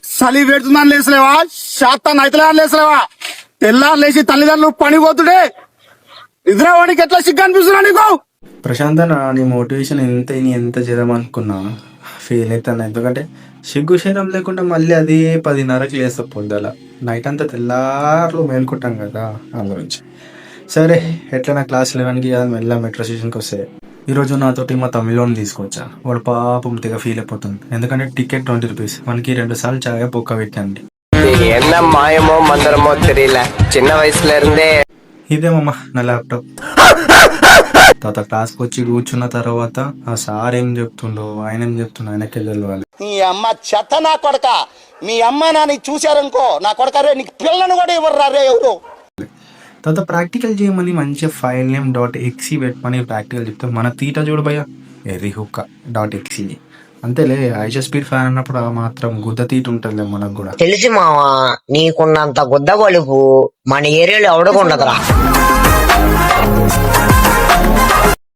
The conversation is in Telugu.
చలి పెడుతుందని లేసలేవా? శాతం అయితే లేసలేవా? తెల్లారు లేచి తల్లిదండ్రులు పని పోతుండే నిద్రవాడికి ఎట్లా సిగ్గు అనిపిస్తున్నా నీకు? ప్రశాంత్ అన్న, నీ మోటివేషన్ ఎంత చేద్దామనుకున్నా ఫెయిల్ అవుతాను. ఎందుకంటే సిగ్గు శరం లేకుండా మళ్ళీ అది 10:30కి లేస్తా పొద్దుల. నైట్ అంతా తెల్లార్లు మేల్కుంటాం కదా, గురించి. సరే, ఎట్లా నా క్లాస్ 11కి కదా మెల్ల మెట్రో స్టేషన్కి వస్తే ఈరోజు నాతోటి మా తమిళోని తీసుకొచ్చా. వాడు పాపం తెగ ఫీల్ అయిపోతుంది. ఎందుకంటే టికెట్ 20 రూపీస్, మనకి 2 సార్లు చాగా పొక్క పెట్టండి. என்ன மாயமோ மந்திரமோ தெரியல, சின்ன வயசுல இருந்தே. ఇదేమమ్మా నా ల్యాప్టాప్. తర్వాత క్లాస్కి వచ్చి కూర్చున్న తర్వాత ఆ సార్ ఏం చెప్తుండో ఆయన ఏం చెప్తుండో ఆయనకే తెలియాలి. నీ అమ్మ చెత్త నా కొడక. మీ అమ్మ నాని చూశారనుకో నా కొడక, రే నీకు పిల్లను కూడా ఇవ్వరు రే ఎవరు. తర్వాత ప్రాక్టికల్ చేయమని మంచిగా ఫైల్ నేమ్ .exe పెట్టమని ప్రాక్టికల్ చెప్తే మన తీట చూడు భయ్య .exe. అంతేలే, ఐజా స్పీడ్ ఫ్యాన్ అన్నప్పుడు ఆ మాత్రం గుద్ద తీట ఉంటుంది మనకు కూడా. తెలిసి మావా, నీకున్నంత గుద్ద కొలుపు మన ఏరియాలో ఎవడకుండదురా.